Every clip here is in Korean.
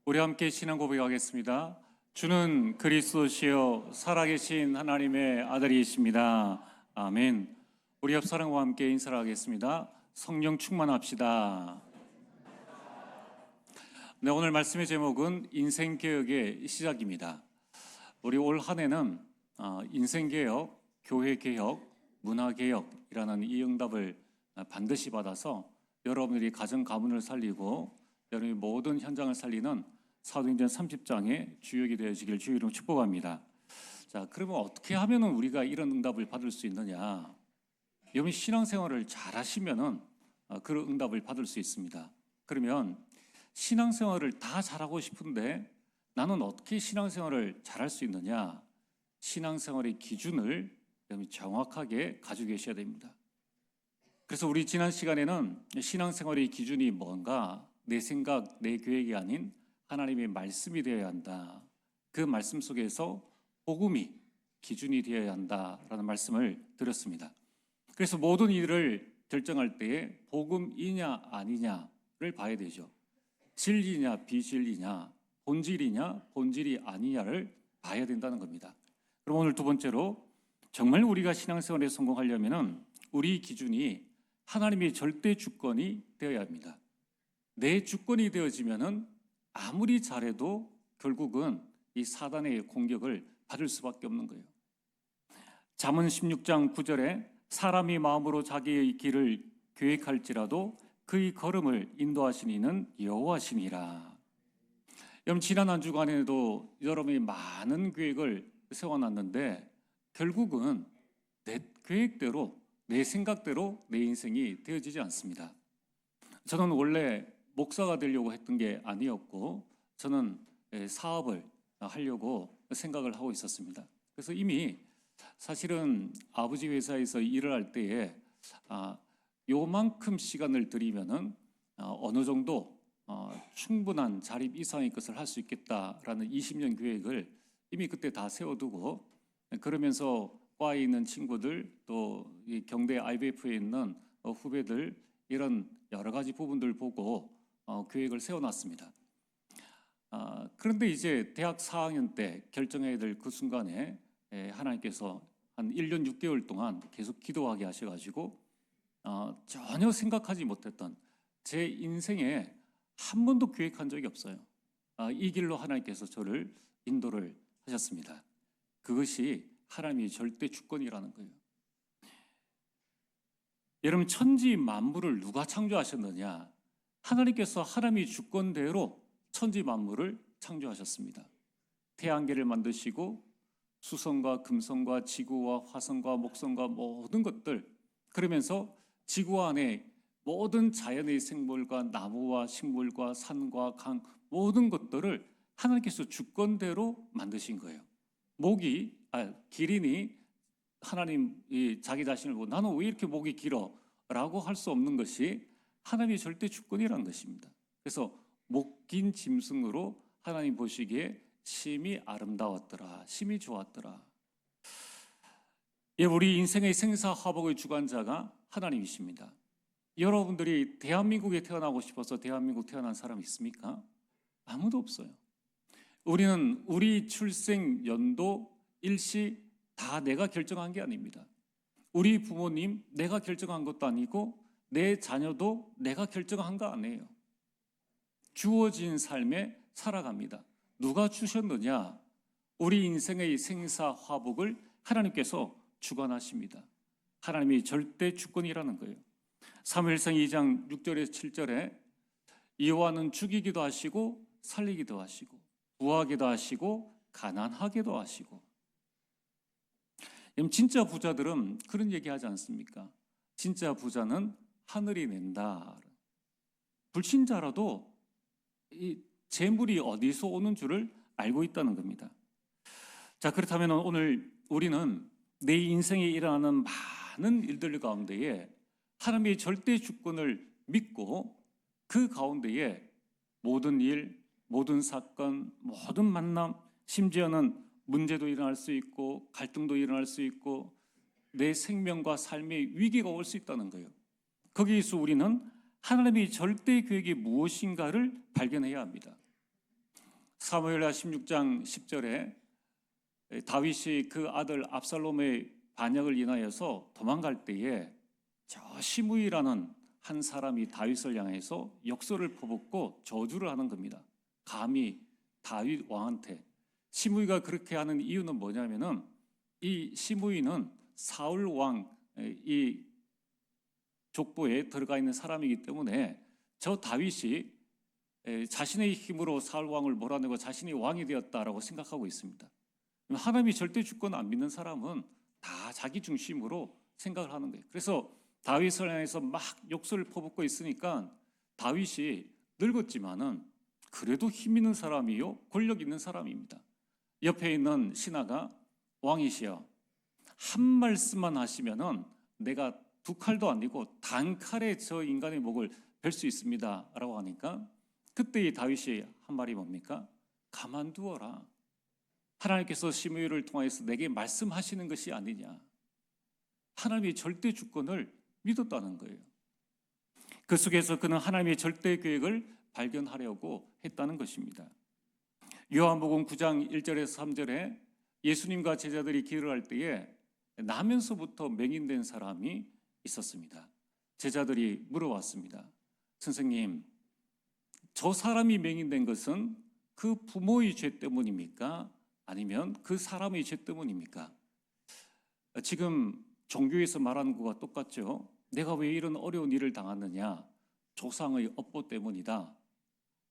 우리 함께 신앙 고백하겠습니다. 주는 그리스도시요 살아계신 하나님의 아들이십니다. 아멘. 우리 옆 사람과 함께 인사를 하겠습니다. 성령 충만합시다. 네, 오늘 말씀의 제목은 인생개혁의 시작입니다. 우리 올 한 해는 인생개혁, 교회개혁, 문화개혁이라는 이 응답을 반드시 받아서 여러분들이 가정 가문을 살리고 여러분의 모든 현장을 살리는 사도행전 30장의 주역이 되어지길 주의 이름으로 축복합니다. 자, 그러면 어떻게 하면 우리가 이런 응답을 받을 수 있느냐? 여러분 신앙생활을 잘 하시면은 그런 응답을 받을 수 있습니다. 그러면 신앙생활을 다 잘하고 싶은데 나는 어떻게 신앙생활을 잘할 수 있느냐? 신앙생활의 기준을 여러분 정확하게 가지고 계셔야 됩니다. 그래서 우리 지난 시간에는 신앙생활의 기준이 뭔가, 내 생각, 내 계획이 아닌 하나님의 말씀이 되어야 한다. 그 말씀 속에서 복음이 기준이 되어야 한다라는 말씀을 드렸습니다. 그래서 모든 일을 결정할 때에 복음이냐 아니냐를 봐야 되죠. 진리냐 비진리냐, 본질이냐 본질이 아니냐를 봐야 된다는 겁니다. 그럼 오늘 두 번째로, 정말 우리가 신앙생활에 성공하려면 우리 기준이 하나님의 절대 주권이 되어야 합니다. 내 주권이 되어지면은 아무리 잘해도 결국은 이 사단의 공격을 받을 수밖에 없는 거예요. 잠언 16장 9절에 사람이 마음으로 자기의 길을 계획할지라도 그의 걸음을 인도하신 이는 여호와시니라. 여러분 지난 한 주간에도 여러분이 많은 계획을 세워놨는데 결국은 내 계획대로, 내 생각대로 내 인생이 되어지지 않습니다. 저는 원래 목사가 되려고 했던 게 아니었고 저는 사업을 하려고 생각을 하고 있었습니다. 그래서 이미 사실은 아버지 회사에서 일을 할 때에 요만큼 시간을 들이면은 어느 정도 충분한 자립 이상의 것을 할 수 있겠다라는 20년 계획을 이미 그때 다 세워두고, 그러면서 과에 있는 친구들, 또 이 경대 IBF에 있는 후배들, 이런 여러 가지 부분들 보고 계획을 세워놨습니다. 그런데 이제 대학 4학년 때 결정해야 될 그 순간에 하나님께서 한 1년 6개월 동안 계속 기도하게 하셔가지고 전혀 생각하지 못했던 제 인생에 한 번도 계획한 적이 없어요. 이 길로 하나님께서 저를 인도를 하셨습니다. 그것이 하나님의 절대 주권이라는 거예요. 여러분 천지 만물을 누가 창조하셨느냐? 하나님께서 하나님의 주권대로 천지 만물을 창조하셨습니다. 태양계를 만드시고 수성과 금성과 지구와 화성과 목성과 모든 것들, 그러면서 지구 안에 모든 자연의 생물과 나무와 식물과 산과 강, 모든 것들을 하나님께서 주권대로 만드신 거예요. 기린이 하나님이 자기 자신을 보고 나는 왜 이렇게 목이 길어? 라고 할 수 없는 것이 하나님의 절대 주권이라는 것입니다. 그래서 목 긴 짐승으로 하나님 보시기에 심히 아름다웠더라, 심히 좋았더라. 우리 인생의 생사화복의 주관자가 하나님이십니다. 여러분들이 대한민국에 태어나고 싶어서 대한민국 태어난 사람 있습니까? 아무도 없어요. 우리는 우리 출생 연도, 일시 다 내가 결정한 게 아닙니다. 우리 부모님 내가 결정한 것도 아니고 내 자녀도 내가 결정한 거 아니에요. 주어진 삶에 살아갑니다. 누가 주셨느냐? 우리 인생의 생사화복을 하나님께서 주관하십니다. 하나님이 절대 주권이라는 거예요. 사무엘상 2장 6절에서 7절에 여호와는 죽이기도 하시고 살리기도 하시고 부하기도 하시고 가난하게도 하시고. 진짜 부자들은 그런 얘기 하지 않습니까? 진짜 부자는 하늘이 낸다. 불신자라도 이 재물이 어디서 오는 줄을 알고 있다는 겁니다. 자, 그렇다면 오늘 우리는 내 인생에 일어나는 많은 일들 가운데에 하나님의 절대 주권을 믿고 그 가운데에 모든 일, 모든 사건, 모든 만남, 심지어는 문제도 일어날 수 있고 갈등도 일어날 수 있고 내 생명과 삶의 위기가 올 수 있다는 거예요. 거기에서 우리는 하나님의 절대 계획이 무엇인가를 발견해야 합니다. 사무엘하 16장 10절에 다윗이 그 아들 압살롬의 반역을 인하여서 도망갈 때에 저 시므이라는 한 사람이 다윗을 향해서 욕설을 퍼붓고 저주를 하는 겁니다. 감히 다윗 왕한테. 시므이가 그렇게 하는 이유는 뭐냐면은 이 시므이는 사울 왕 이 족보에 들어가 있는 사람이기 때문에 저 다윗이 자신의 힘으로 사울 왕을 몰아내고 자신이 왕이 되었다라고 생각하고 있습니다. 하나님이 절대 주권 안 믿는 사람은 다 자기 중심으로 생각을 하는 거예요. 그래서 다윗을 향해서 막 욕설을 퍼붓고 있으니까 다윗이 늙었지만은 그래도 힘 있는 사람이요, 권력 있는 사람입니다. 옆에 있는 신하가 왕이시여, 한 말씀만 하시면은 내가 두 칼도 아니고 단칼에 저 인간의 목을 벨 수 있습니다 라고 하니까 그때 이 다윗이 한 말이 뭡니까? 가만두어라. 하나님께서 시므이를 통해서 내게 말씀하시는 것이 아니냐. 하나님의 절대 주권을 믿었다는 거예요. 그 속에서 그는 하나님의 절대 계획을 발견하려고 했다는 것입니다. 요한복음 9장 1절에서 3절에 예수님과 제자들이 기도를 할 때에 나면서부터 맹인된 사람이 있었습니다. 제자들이 물어왔습니다. 선생님, 저 사람이 맹인된 것은 그 부모의 죄 때문입니까? 아니면 그 사람의 죄 때문입니까? 지금 종교에서 말하는 것과 똑같죠. 내가 왜 이런 어려운 일을 당했느냐? 조상의 업보 때문이다.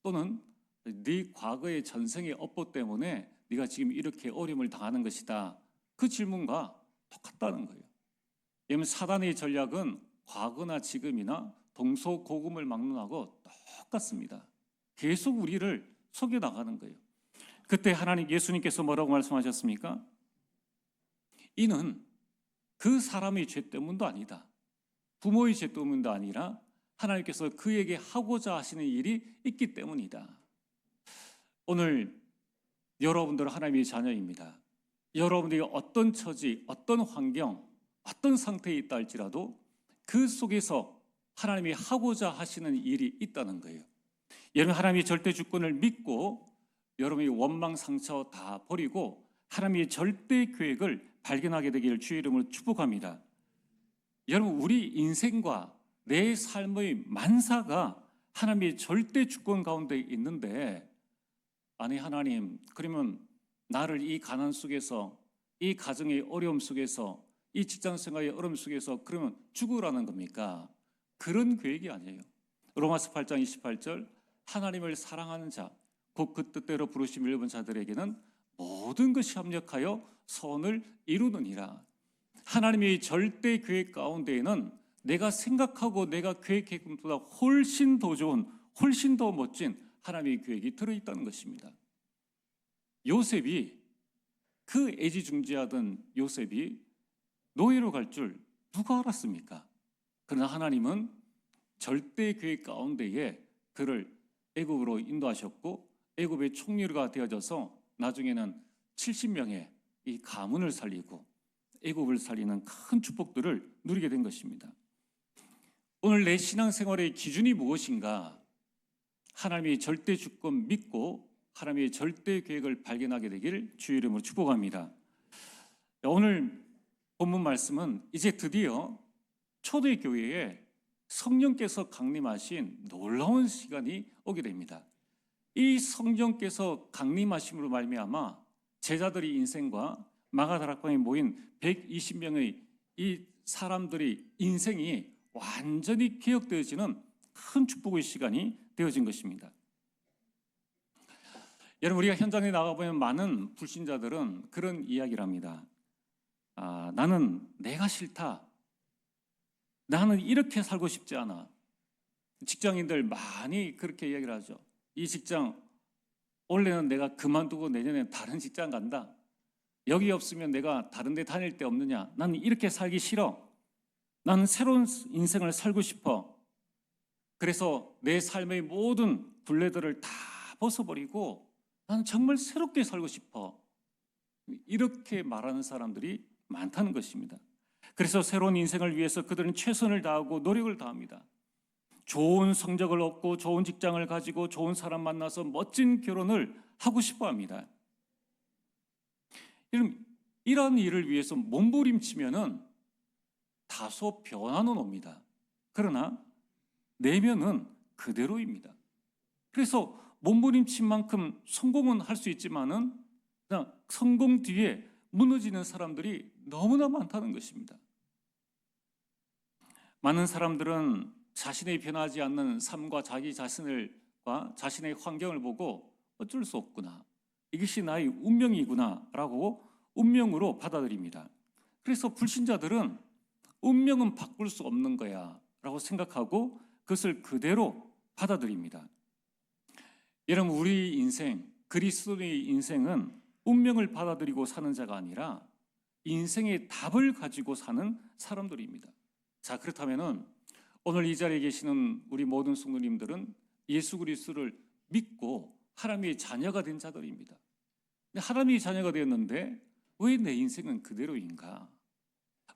또는 네 과거의 전생의 업보 때문에 네가 지금 이렇게 어려움을 당하는 것이다. 그 질문과 똑같다는 거예요. 왜냐하면 사단의 전략은 과거나 지금이나 동서고금을 막론하고 똑같습니다. 계속 우리를 속여 나가는 거예요. 그때 하나님 예수님께서 뭐라고 말씀하셨습니까? 이는 그 사람의 죄 때문도 아니다. 부모의 죄 때문도 아니라 하나님께서 그에게 하고자 하시는 일이 있기 때문이다. 오늘 여러분들은 하나님의 자녀입니다. 여러분들이 어떤 처지, 어떤 환경, 어떤 상태에 있다 할지라도 그 속에서 하나님이 하고자 하시는 일이 있다는 거예요. 여러분 하나님의 절대 주권을 믿고 여러분의 원망 상처 다 버리고 하나님의 절대 계획을 발견하게 되기를 주의 이름으로 축복합니다. 여러분 우리 인생과 내 삶의 만사가 하나님의 절대 주권 가운데 있는데 아니 하나님 그러면 나를 이 가난 속에서 이 가정의 어려움 속에서 이 직장 생활의 어려움 속에서 그러면 죽으라는 겁니까? 그런 계획이 아니에요. 로마서 8장 28절 하나님을 사랑하는 자 곧 그 뜻대로 부르심을 입은 자들에게는 모든 것이 합력하여 선을 이루느니라. 하나님의 절대 계획 가운데에는 내가 생각하고 내가 계획한 것보다 훨씬 더 좋은 훨씬 더 멋진 하나님의 계획이 들어있다는 것입니다. 요셉이 그 애지중지하던 요셉이 노예로 갈 줄 누가 알았습니까? 그러나 하나님은 절대 계획 가운데에 그를 애굽으로 인도하셨고 애굽의 총리가 되어져서 나중에는 70명의 이 가문을 살리고 애굽을 살리는 큰 축복들을 누리게 된 것입니다. 오늘 내 신앙생활의 기준이 무엇인가? 하나님의 절대 주권 믿고 하나님의 절대 계획을 발견하게 되기를 주의 이름으로 축복합니다. 오늘 본문 말씀은 이제 드디어 초대교회에 성령께서 강림하신 놀라운 시간이 오게 됩니다. 이 성령께서 강림하심으로 말미암아 제자들의 인생과 마가다락방에 모인 120명의 이 사람들의 인생이 완전히 개혁되어지는 큰 축복의 시간이 되어진 것입니다. 여러분 우리가 현장에 나가보면 많은 불신자들은 그런 이야기를 합니다. 나는 내가 싫다. 나는 이렇게 살고 싶지 않아. 직장인들 많이 그렇게 이야기를 하죠. 이 직장 원래는 내가 그만두고 내년에 다른 직장 간다. 여기 없으면 내가 다른 데 다닐 데 없느냐. 나는 이렇게 살기 싫어. 나는 새로운 인생을 살고 싶어. 그래서 내 삶의 모든 둘레들을 다 벗어버리고 나는 정말 새롭게 살고 싶어. 이렇게 말하는 사람들이 많다는 것입니다. 그래서 새로운 인생을 위해서 그들은 최선을 다하고 노력을 다합니다. 좋은 성적을 얻고 좋은 직장을 가지고 좋은 사람 만나서 멋진 결혼을 하고 싶어 합니다. 이런 일을 위해서 몸부림치면은 다소 변화는 옵니다. 그러나 내면은 그대로입니다. 그래서 몸부림친 만큼 성공은 할 수 있지만은 그냥 성공 뒤에 무너지는 사람들이 너무나 많다는 것입니다. 많은 사람들은 자신의 변하지 않는 삶과 자기 자신과 자신의 환경을 보고 어쩔 수 없구나, 이것이 나의 운명이구나 라고 운명으로 받아들입니다. 그래서 불신자들은 운명은 바꿀 수 없는 거야 라고 생각하고 그것을 그대로 받아들입니다. 여러분, 우리 인생, 그리스도의 인생은 운명을 받아들이고 사는 자가 아니라 인생의 답을 가지고 사는 사람들입니다. 자, 그렇다면은 오늘 이 자리에 계시는 우리 모든 성도님들은 예수 그리스도를 믿고 하나님의 자녀가 된 자들입니다. 하나님의 자녀가 되었는데 왜 내 인생은 그대로인가?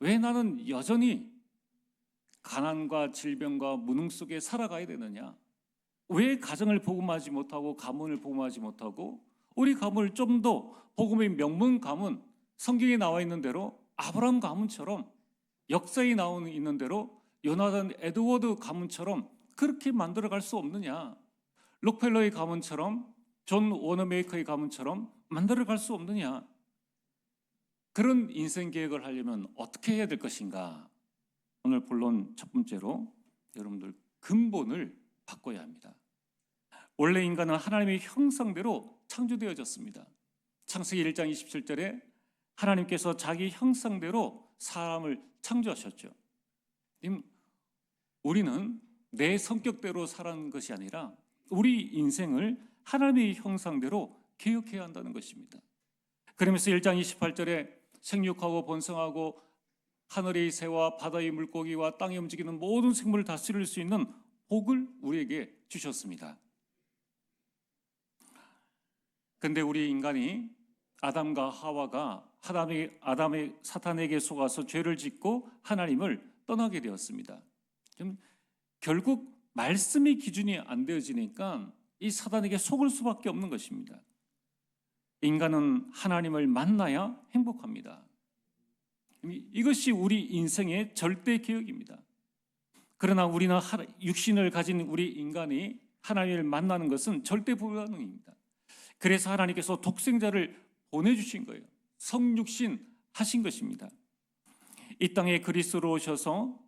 왜 나는 여전히 가난과 질병과 무능 속에 살아가야 되느냐? 왜 가정을 복음하지 못하고 가문을 복음하지 못하고 우리 가문을 좀 더 복음의 명문 가문, 성경에 나와 있는 대로 아브라함 가문처럼, 역사에 나와 있는 대로 요나단 에드워드 가문처럼 그렇게 만들어갈 수 없느냐? 록펠러의 가문처럼, 존 워너메이커의 가문처럼 만들어갈 수 없느냐? 그런 인생 계획을 하려면 어떻게 해야 될 것인가? 오늘 본론 첫 번째로 여러분들 근본을 바꿔야 합니다. 원래 인간은 하나님의 형상대로 창조되어졌습니다. 창세기 1장 27절에 하나님께서 자기 형상대로 사람을 창조하셨죠. 우리는 내 성격대로 살아가는 것이 아니라 우리 인생을 하나님의 형상대로 개혁해야 한다는 것입니다. 그러면서 1장 28절에 생육하고 번성하고 하늘의 새와 바다의 물고기와 땅에 움직이는 모든 생물을 다스릴 수 있는 복을 우리에게 주셨습니다. 그런데 우리 인간이 아담과 하와가 아담의 사탄에게 속아서 죄를 짓고 하나님을 떠나게 되었습니다. 결국 말씀이 기준이 안 되어지니까 이 사탄에게 속을 수밖에 없는 것입니다. 인간은 하나님을 만나야 행복합니다. 이것이 우리 인생의 절대 계획입니다. 그러나 우리는 육신을 가진 우리 인간이 하나님을 만나는 것은 절대 불가능입니다. 그래서 하나님께서 독생자를 보내주신 거예요. 성육신 하신 것입니다. 이 땅에 그리스도로 오셔서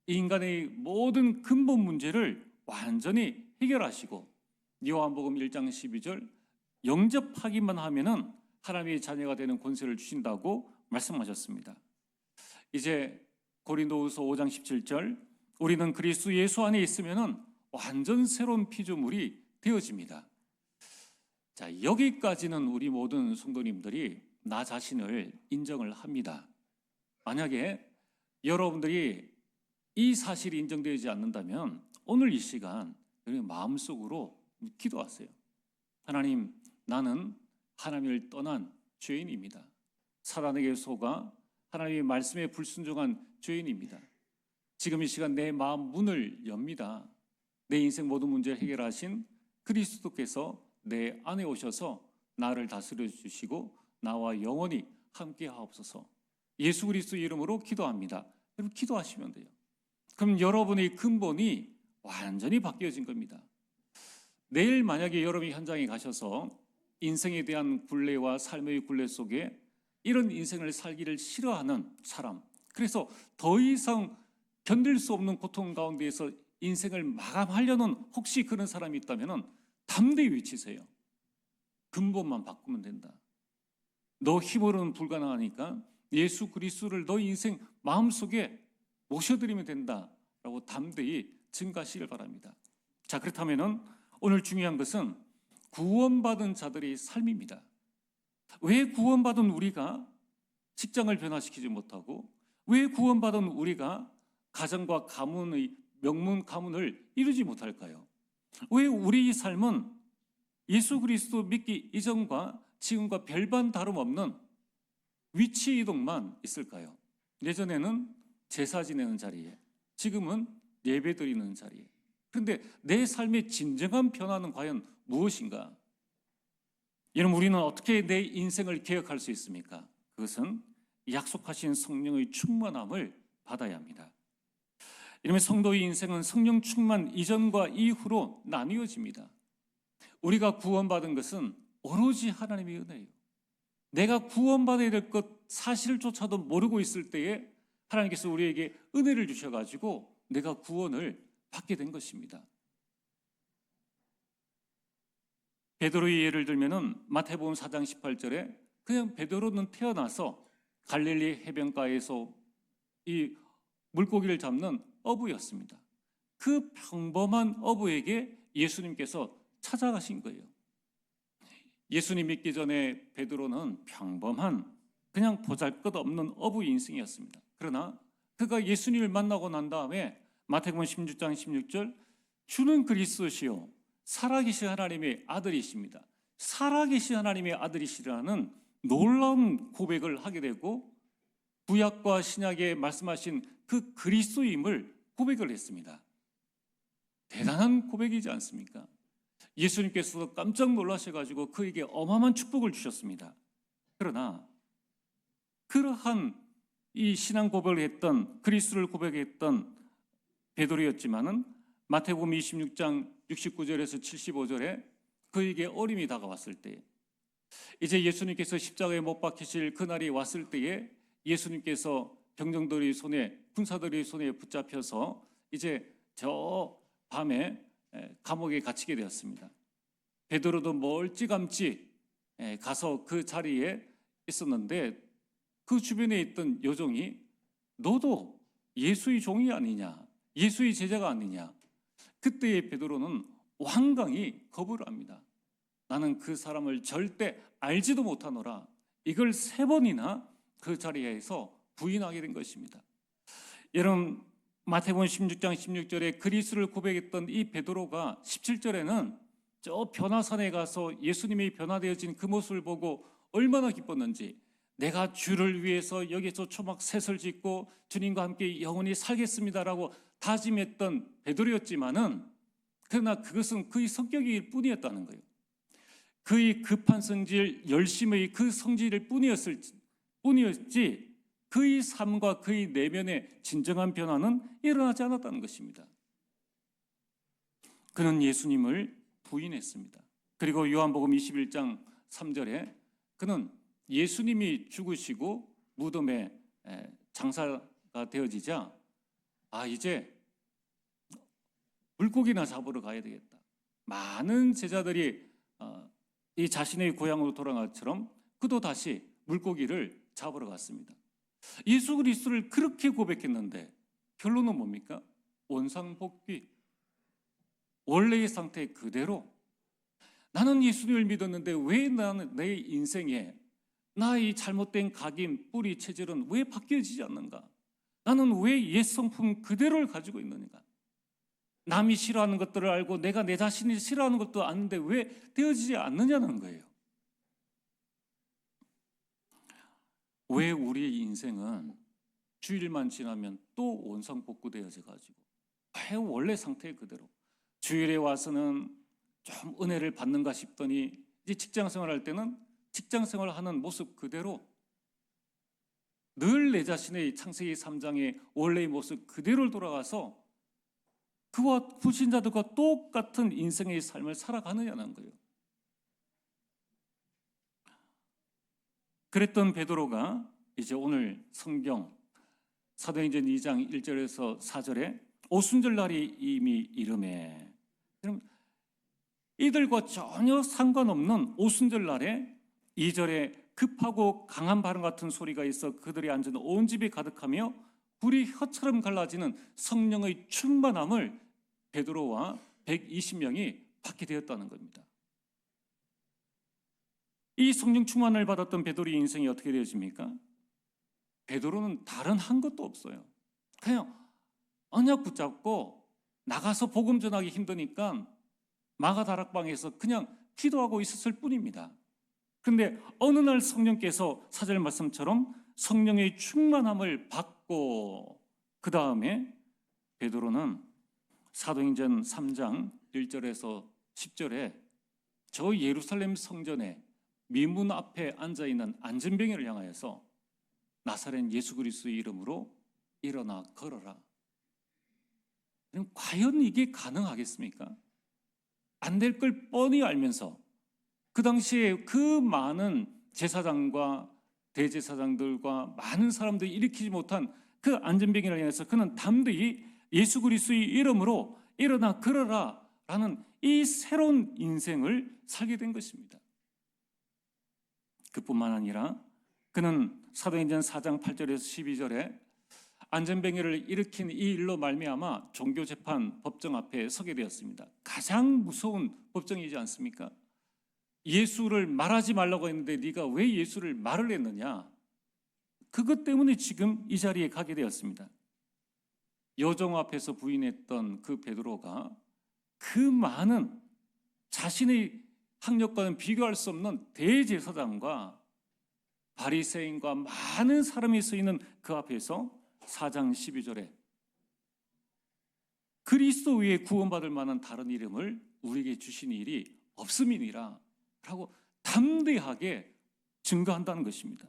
인간의 모든 근본 문제를 완전히 해결하시고 요한복음 1장 12절 영접하기만 하면은 하나님의 자녀가 되는 권세를 주신다고 말씀하셨습니다. 이제 고린도후서 5장 17절 우리는 그리스도 예수 안에 있으면은 완전 새로운 피조물이 되어집니다. 자, 여기까지는 우리 모든 성도님들이 나 자신을 인정을 합니다. 만약에 여러분들이 이 사실이 인정되지 않는다면 오늘 이 시간 여러분 마음속으로 기도하세요. 하나님, 나는 하나님을 떠난 죄인입니다. 사단에게 속아 하나님의 말씀에 불순종한 죄인입니다. 지금 이 시간 내 마음 문을 엽니다. 내 인생 모든 문제를 해결하신 그리스도께서 내 안에 오셔서 나를 다스려 주시고 나와 영원히 함께 하옵소서. 예수 그리스도 이름으로 기도합니다. 여러분 기도하시면 돼요. 그럼 여러분의 근본이 완전히 바뀌어진 겁니다. 내일 만약에 여러분이 현장에 가셔서 인생에 대한 굴레와 삶의 굴레 속에 이런 인생을 살기를 싫어하는 사람, 그래서 더 이상 견딜 수 없는 고통 가운데에서 인생을 마감하려는 혹시 그런 사람이 있다면 담대히 외치세요. 근본만 바꾸면 된다. 너 힘으로는 불가능하니까 예수 그리스도를 너 인생 마음속에 모셔드리면 된다라고 담대히 증가하시길 바랍니다. 자, 그렇다면 오늘 중요한 것은 구원받은 자들의 삶입니다. 왜 구원받은 우리가 직장을 변화시키지 못하고, 왜 구원받은 우리가 가정과 가문의 명문 가문을 이루지 못할까요? 왜 우리 삶은 예수 그리스도 믿기 이전과 지금과 별반 다름없는 위치 이동만 있을까요? 예전에는 제사 지내는 자리에, 지금은 예배 드리는 자리에, 그런데 내 삶의 진정한 변화는 과연 무엇인가? 여러분, 우리는 어떻게 내 인생을 개혁할 수 있습니까? 그것은 약속하신 성령의 충만함을 받아야 합니다. 이러면 성도의 인생은 성령 충만 이전과 이후로 나뉘어집니다. 우리가 구원받은 것은 오로지 하나님의 은혜예요. 내가 구원받아야 될 것 사실조차도 모르고 있을 때에 하나님께서 우리에게 은혜를 주셔가지고 내가 구원을 받게 된 것입니다. 베드로의 예를 들면은 마태복음 4장 18절에 그냥 베드로는 태어나서 갈릴리 해변가에서 이 물고기를 잡는 어부였습니다. 그 평범한 어부에게 예수님께서 찾아가신 거예요. 예수님 믿기 전에 베드로는 평범한 그냥 보잘것없는 어부 인생이었습니다. 그러나 그가 예수님을 만나고 난 다음에 마태복음 16장 16절 주는 그리스도시요 살아계신 하나님의 아들이십니다. 살아계신 하나님의 아들이시라는 놀라운 고백을 하게 되고 구약과 신약에 말씀하신 그 그리스도임을 고백을 했습니다. 대단한 고백이지 않습니까? 예수님께서도 깜짝 놀라셔가지고 그에게 어마어마한 축복을 주셨습니다. 그러나 그러한 이 신앙 고백을 했던 그리스도를 고백했던 베드로였지만은 마태복음 26장 69절에서 75절에 그에게 어림이 다가왔을 때 이제 예수님께서 십자가에 못 박히실 그날이 왔을 때에 예수님께서 병정들의 손에 군사들의 손에 붙잡혀서 이제 저 밤에 감옥에 갇히게 되었습니다. 베드로도 멀찌감치 가서 그 자리에 있었는데 그 주변에 있던 여종이 너도 예수의 종이 아니냐, 예수의 제자가 아니냐. 그때의 베드로는 완강히 거부를 합니다. 나는 그 사람을 절대 알지도 못하노라. 이걸 3번이나 그 자리에서 부인하게 된 것입니다. 여러분, 마태복음 16장 16절에 그리스도를 고백했던 이 베드로가 17절에는 저 변화산에 가서 예수님이 변화되어진 그 모습을 보고 얼마나 기뻤는지, 내가 주를 위해서 여기서 초막 셋을 짓고 주님과 함께 영원히 살겠습니다라고 다짐했던 베드로였지만은 그러나 그것은 그의 성격일 뿐이었다는 거예요. 그의 급한 성질, 열심의 그 성질일 뿐이었지 그의 삶과 그의 내면의 진정한 변화는 일어나지 않았다는 것입니다. 그는 예수님을 부인했습니다. 그리고 요한복음 21장 3절에 그는 예수님이 죽으시고 무덤에 장사가 되어지자 이제 물고기나 잡으러 가야 되겠다. 많은 제자들이 이 자신의 고향으로 돌아간 것처럼 그도 다시 물고기를 잡으러 갔습니다. 예수 그리스도를 그렇게 고백했는데 결론은 뭡니까? 원상복귀. 원래의 상태 그대로. 나는 예수님을 믿었는데 왜 나는 내 인생에 나의 잘못된 각인, 뿌리, 체질은 왜 바뀌어지지 않는가? 나는 왜 옛 성품 그대로를 가지고 있느냐? 남이 싫어하는 것들을 알고 내가 내 자신이 싫어하는 것도 아는데 왜 되어지지 않느냐는 거예요. 왜 우리의 인생은 주일만 지나면 또 원상복구되어져 가지고 왜 원래 상태 그대로 주일에 와서는 좀 은혜를 받는가 싶더니 이제 직장 생활할 때는 직장 생활을 하는 모습 그대로 늘 내 자신의 창세기 3장의 원래의 모습 그대로를 돌아가서 그와 불신자들과 똑같은 인생의 삶을 살아가느냐는 거예요. 그랬던 베드로가 이제 오늘 성경 사도행전 2장 1절에서 4절에 오순절 날이 이미 이르매, 그럼 이들과 전혀 상관없는 오순절 날에 2절에 급하고 강한 바람 같은 소리가 있어 그들이 앉은 온 집이 가득하며 불이 혀처럼 갈라지는 성령의 충만함을 베드로와 120명이 받게 되었다는 겁니다. 이 성령 충만을 받았던 베드로의 인생이 어떻게 되어집니까? 베드로는 다른 한 것도 없어요. 그냥 언약 붙잡고 나가서 복음 전하기 힘드니까 마가 다락방에서 그냥 기도하고 있었을 뿐입니다. 그런데 어느 날 성령께서 4절 말씀처럼 성령의 충만함을 받고 그 다음에 베드로는 사도행전 3장 1절에서 10절에 저 예루살렘 성전에 미문 앞에 앉아있는 안전병이를 향하여서 나사렛 예수 그리스도의 이름으로 일어나 걸어라. 그럼 과연 이게 가능하겠습니까? 안 될 걸 뻔히 알면서 그 당시에 그 많은 제사장과 대제사장들과 많은 사람들이 일으키지 못한 그 안전병이를 향해서 그는 담대히 예수 그리스도의 이름으로 일어나 걸어라 라는 이 새로운 인생을 살게 된 것입니다. 그뿐만 아니라 그는 사도행전 4장 8절에서 12절에 안전병해를 일으킨 이 일로 말미암아 종교재판 법정 앞에 서게 되었습니다. 가장 무서운 법정이지 않습니까? 예수를 말하지 말라고 했는데 네가 왜 예수를 말을 했느냐? 그것 때문에 지금 이 자리에 가게 되었습니다. 여종 앞에서 부인했던 그 베드로가 그 많은 자신의 학력과는 비교할 수 없는 대제사장과 바리새인과 많은 사람이 서 있는 그 앞에서 4장 12절에 그리스도 외에 구원받을 만한 다른 이름을 우리에게 주신 일이 없음이니라 라고 담대하게 증거한다는 것입니다.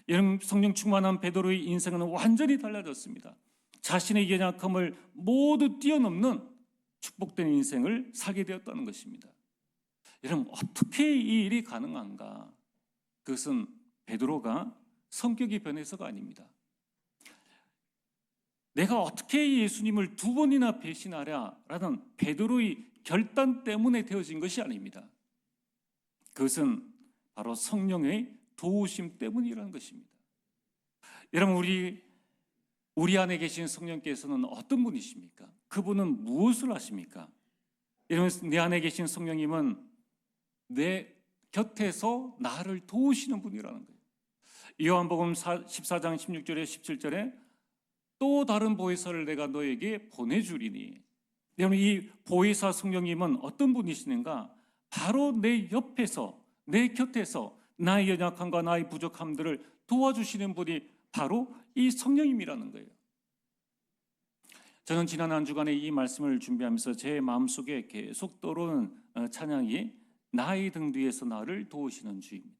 여러분, 성령 충만한 베드로의 인생은 완전히 달라졌습니다. 자신의 연약함을 모두 뛰어넘는 축복된 인생을 살게 되었다는 것입니다. 여러분, 어떻게 이 일이 가능한가? 그것은 베드로가 성격이 변해서가 아닙니다. 내가 어떻게 예수님을 2번이나 배신하랴라는 베드로의 결단 때문에 되어진 것이 아닙니다. 그것은 바로 성령의 도우심 때문이라는 것입니다. 여러분, 우리 안에 계신 성령께서는 어떤 분이십니까? 그분은 무엇을 하십니까? 여러분, 내 안에 계신 성령님은 내 곁에서 나를 도우시는 분이라는 거예요. 요한복음 14장 16절에 17절에 또 다른 보혜사를 내가 너에게 보내주리니. 여러분, 이 보혜사 성령님은 어떤 분이시는가? 바로 내 옆에서, 내 곁에서 나의 연약함과 나의 부족함들을 도와주시는 분이 바로 이 성령님이라는 거예요. 저는 지난 한 주간에 이 말씀을 준비하면서 제 마음속에 계속 떠오르는 찬양이 나의 등 뒤에서 나를 도우시는 주입니다.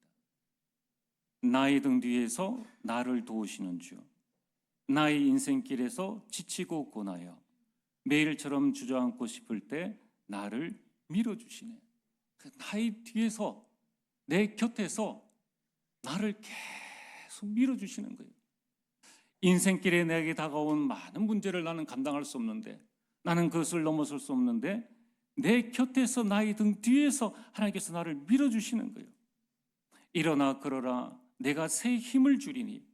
나의 등 뒤에서 나를 도우시는 주, 나의 인생길에서 지치고 고나여 매일처럼 주저앉고 싶을 때 나를 밀어주시네. 나의 뒤에서, 내 곁에서 나를 계속 밀어주시는 거예요. 인생길에 내게 다가온 많은 문제를 나는 감당할 수 없는데, 나는 그것을 넘어설 수 없는데, 내 곁에서, 나의 등 뒤에서 하나님께서 나를 밀어주시는 거예요. 일어나 걸어라, 내가 새 힘을 주리니.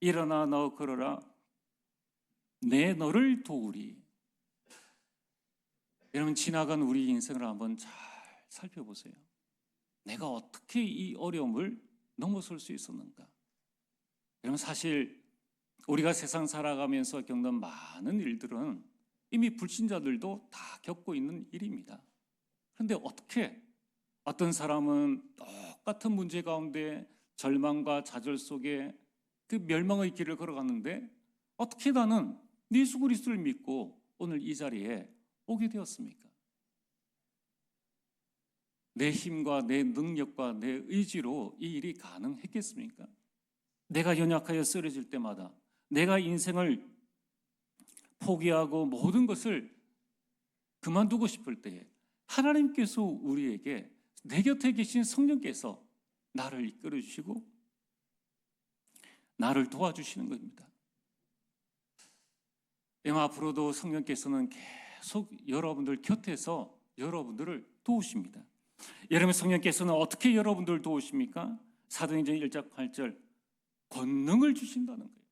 일어나 너 걸어라, 내 너를 도우리. 여러분, 지나간 우리 인생을 한번 잘 살펴보세요. 내가 어떻게 이 어려움을 넘어설 수 있었는가? 여러분, 사실 우리가 세상 살아가면서 겪는 많은 일들은 이미 불신자들도 다 겪고 있는 일입니다. 그런데 어떻게 어떤 사람은 똑같은 문제 가운데 절망과 좌절 속에 그 멸망의 길을 걸어갔는데 어떻게 나는 예수 그리스도를 믿고 오늘 이 자리에 오게 되었습니까? 내 힘과 내 능력과 내 의지로 이 일이 가능했겠습니까? 내가 연약하여 쓰러질 때마다, 내가 인생을 포기하고 모든 것을 그만두고 싶을 때에 하나님께서 우리에게, 내 곁에 계신 성령께서 나를 이끌어 주시고 나를 도와주시는 겁니다. 앞으로도 성령께서는 계속 여러분들 곁에서 여러분들을 도우십니다. 여러분, 성령께서는 어떻게 여러분들을 도우십니까? 사도행전 1장 8절, 권능을 주신다는 거예요.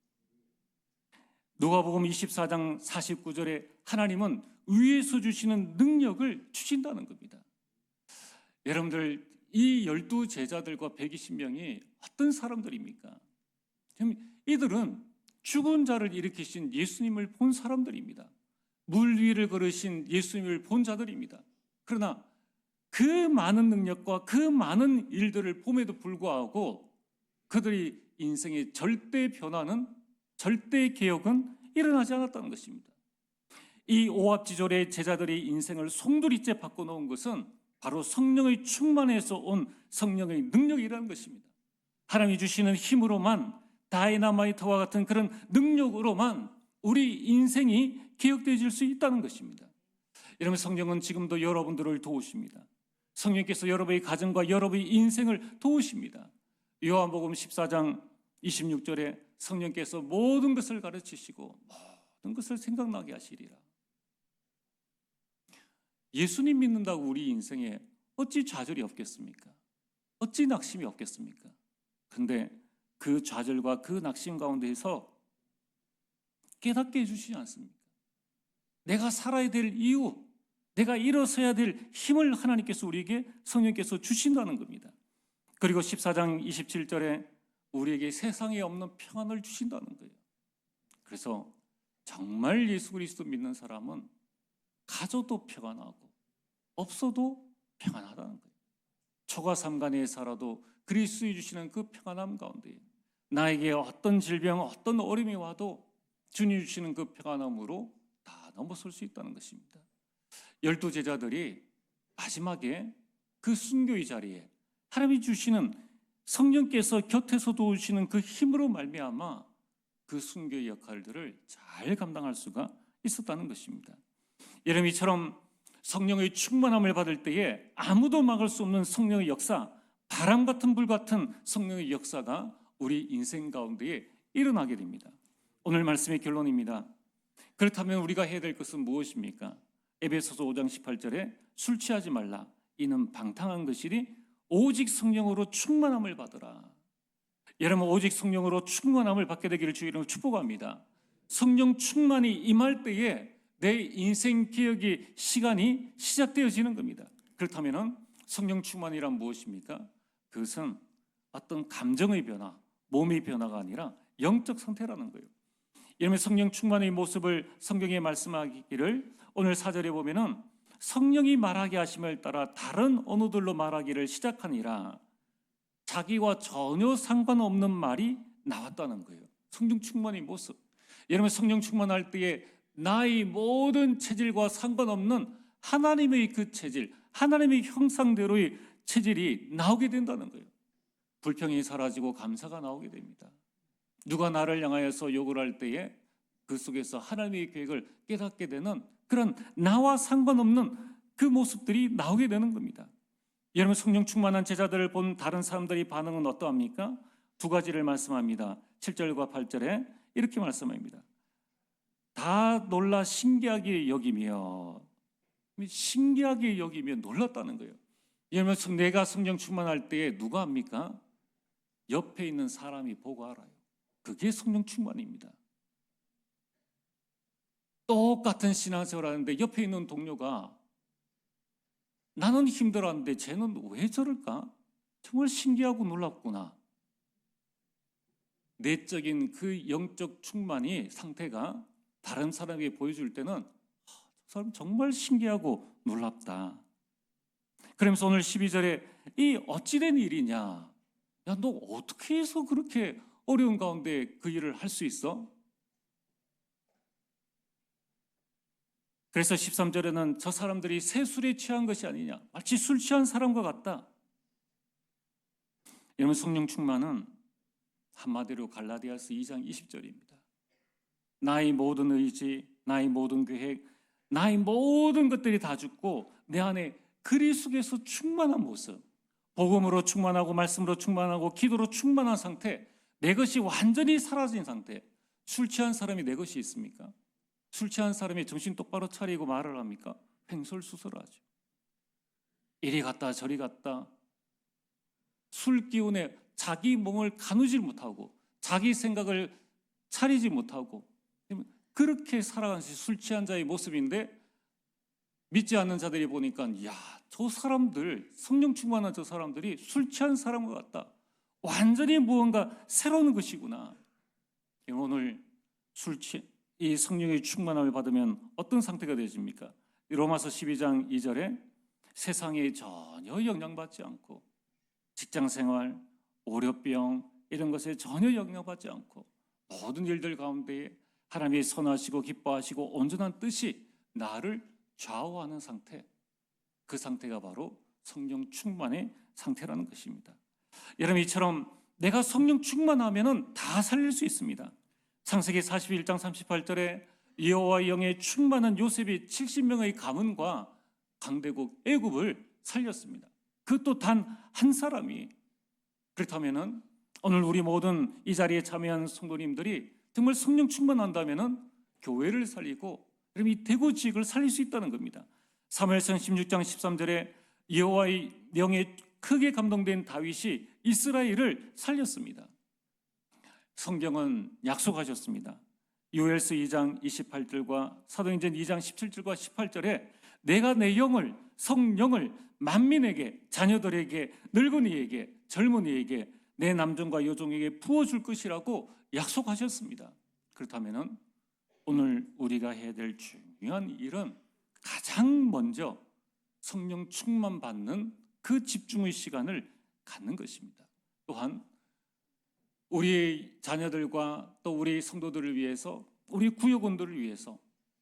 누가복음 24장 49절에 하나님은 위에서 주시는 능력을 주신다는 겁니다. 여러분들, 이 12 제자들과 120명이 어떤 사람들입니까? 이들은 죽은 자를 일으키신 예수님을 본 사람들입니다. 물 위를 걸으신 예수님을 본 자들입니다. 그러나 그 많은 능력과 그 많은 일들을 봄에도 불구하고 그들이 인생의 절대 변화는, 절대 개혁은 일어나지 않았다는 것입니다. 이 오합지졸의 제자들의 인생을 송두리째 바꿔놓은 것은 바로 성령의 충만에서 온 성령의 능력이라는 것입니다. 하나님이 주시는 힘으로만, 다이나마이트와 같은 그런 능력으로만 우리 인생이 개혁되어질 수 있다는 것입니다. 여러분, 성령은 지금도 여러분들을 도우십니다. 성령께서 여러분의 가정과 여러분의 인생을 도우십니다. 요한복음 14장 26절에 성령께서 모든 것을 가르치시고 모든 것을 생각나게 하시리라. 예수님 믿는다고 우리 인생에 어찌 좌절이 없겠습니까? 어찌 낙심이 없겠습니까? 근데 그 좌절과 그 낙심 가운데에서 깨닫게 해주시지 않습니까? 내가 살아야 될 이유, 내가 일어서야 될 힘을 하나님께서 우리에게, 성령께서 주신다는 겁니다. 그리고 14장 27절에 우리에게 세상에 없는 평안을 주신다는 거예요. 그래서 정말 예수 그리스도 믿는 사람은 가져도 평안하고 없어도 평안하다는 거예요. 초가 삼간에 살아도 그리스도에 주시는 그 평안함 가운데 나에게 어떤 질병, 어떤 어려움이 와도 주님이 주시는 그 평안함으로 다 넘어설 수 있다는 것입니다. 12 제자들이 마지막에 그 순교의 자리에 하나님이 주시는 성령께서 곁에서 도우시는 그 힘으로 말미암아 그 순교의 역할들을 잘 감당할 수가 있었다는 것입니다. 예레미야처럼 성령의 충만함을 받을 때에 아무도 막을 수 없는 성령의 역사, 바람 같은 불 같은 성령의 역사가 우리 인생 가운데에 일어나게 됩니다. 오늘 말씀의 결론입니다. 그렇다면 우리가 해야 될 것은 무엇입니까? 에베소서 5장 18절에 술 취하지 말라. 이는 방탕한 것이니 오직 성령으로 충만함을 받으라. 여러분, 오직 성령으로 충만함을 받게 되기를 주의 이름으로 축복합니다. 성령 충만이 임할 때에 내 인생 개혁의 시간이 시작되어지는 겁니다. 그렇다면 성령 충만이란 무엇입니까? 그것은 어떤 감정의 변화, 몸의 변화가 아니라 영적 상태라는 거예요. 이러면 성령 충만의 모습을 성경에 말씀하기를 오늘 4절에 보면은 성령이 말하게 하심을 따라 다른 언어들로 말하기를 시작하니라. 자기와 전혀 상관없는 말이 나왔다는 거예요. 성령 충만의 모습. 여러분, 성령 충만할 때에 나의 모든 체질과 상관없는 하나님의 그 체질, 하나님의 형상대로의 체질이 나오게 된다는 거예요. 불평이 사라지고 감사가 나오게 됩니다. 누가 나를 향하여서 욕을 할 때에 그 속에서 하나님의 계획을 깨닫게 되는 그런 나와 상관없는 그 모습들이 나오게 되는 겁니다. 여러분, 성령 충만한 제자들을 본 다른 사람들의 반응은 어떠합니까? 두 가지를 말씀합니다. 7절과 8절에 이렇게 말씀합니다. 다 놀라 신기하게 여기며 놀랐다는 거예요. 여러분, 내가 성령 충만할 때에 누가 합니까? 옆에 있는 사람이 보고 알아요. 그게 성령 충만입니다. 똑같은 신앙생활 하는데 옆에 있는 동료가 나는 힘들었는데 쟤는 왜 저럴까? 정말 신기하고 놀랍구나. 내적인 그 영적 충만이 상태가 다른 사람에게 보여줄 때는 저 사람 정말 신기하고 놀랍다. 그러면서 오늘 12절에 이 어찌된 일이냐? 야, 너 어떻게 해서 그렇게 어려운 가운데 그 일을 할 수 있어? 그래서 13절에는 저 사람들이 새 술에 취한 것이 아니냐, 마치 술 취한 사람과 같다. 여러분, 성령 충만은 한마디로 갈라디아서 2장 20절입니다. 나의 모든 의지, 나의 모든 계획, 나의 모든 것들이 다 죽고 내 안에 그리스도에서 충만한 모습, 복음으로 충만하고 말씀으로 충만하고 기도로 충만한 상태, 내 것이 완전히 사라진 상태. 술 취한 사람이 내 것이 있습니까? 술 취한 사람이 정신 똑바로 차리고 말을 합니까? 횡설수설하죠. 이리 갔다 저리 갔다. 술 기운에 자기 몸을 가누질 못하고 자기 생각을 차리지 못하고 그렇게 살아가는 것이 술 취한 자의 모습인데, 믿지 않는 자들이 보니까 야, 저 사람들, 성령 충만한 저 사람들이 술 취한 사람과 같다. 완전히 무언가 새로운 것이구나. 오늘 이 성령의 충만함을 받으면 어떤 상태가 되십니까? 로마서 12장 2절에 세상에 전혀 영향받지 않고 직장생활, 오렵병 이런 것에 전혀 영향받지 않고 모든 일들 가운데 하나님이 선하시고 기뻐하시고 온전한 뜻이 나를 좌우하는 상태, 그 상태가 바로 성령 충만의 상태라는 것입니다. 여러분, 이처럼 내가 성령 충만하면은 다 살릴 수 있습니다. 창세기 41장 38절에 여호와의 영에 충만한 요셉이 70명의 가문과 강대국 애굽을 살렸습니다. 그것도 단 한 사람이. 그렇다면은 오늘 우리 모든 이 자리에 참여한 성도님들이 정말 성령 충만한다면은 교회를 살리고 그럼 이 대구 지역을 살릴 수 있다는 겁니다. 사무엘상 16장 13절에 여호와의 영에 크게 감동된 다윗이 이스라엘을 살렸습니다. 성경은 약속하셨습니다. 요엘서 2장 28절과 사도행전 2장 17절과 18절에 내가 내 영을, 성령을 만민에게, 자녀들에게, 늙은이에게, 젊은이에게, 내 남종과 여종에게 부어줄 것이라고 약속하셨습니다. 그렇다면 오늘 우리가 해야 될 중요한 일은 가장 먼저 성령 충만 받는 그 집중의 시간을 갖는 것입니다. 또한 우리 자녀들과 또 우리 성도들을 위해서, 우리 구역원들을 위해서,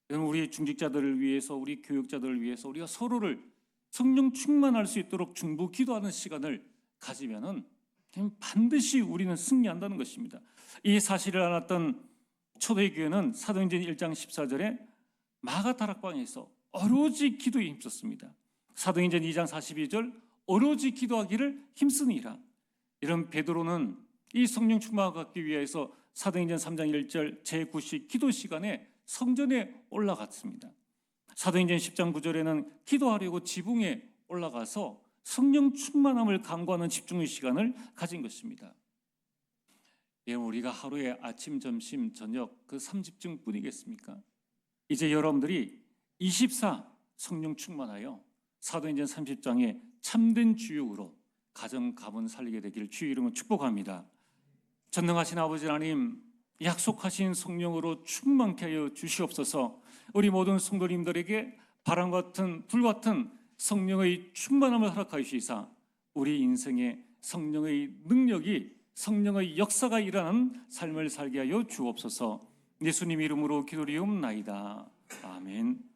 우리 중직자들을 위해서, 우리 교육자들을 위해서 우리가 서로를 성령 충만할 수 있도록 중보 기도하는 시간을 가지면은 반드시 우리는 승리한다는 것입니다. 이 사실을 알았던 초대교회는 사도행전 1장 14절에 마가다락방에서 오로지 기도에 힘썼습니다. 사도행전 2장 42절 오로지 기도하기를 힘쓰니라. 이런 베드로는 이 성령 충만을 갖기 위해서 사도행전 3장 1절 제9시 기도 시간에 성전에 올라갔습니다. 사도행전 10장 9절에는 기도하려고 지붕에 올라가서 성령 충만함을 간구하는 집중의 시간을 가진 것입니다. 우리가 하루에 아침, 점심, 저녁 그 3집중 뿐이겠습니까? 이제 여러분들이 24 성령 충만하여 사도행전 30장의 참된 주역으로 가정, 가문 살리게 되기를 주의 이름으로 축복합니다. 전능하신 아버지 하나님, 약속하신 성령으로 충만케 하여 주시옵소서. 우리 모든 성도님들에게 바람 같은 불 같은 성령의 충만함을 허락하여 주시사 우리 인생에 성령의 능력이, 성령의 역사가 일어나는 삶을 살게 하여 주옵소서. 예수님 이름으로 기도리옵나이다. 아멘.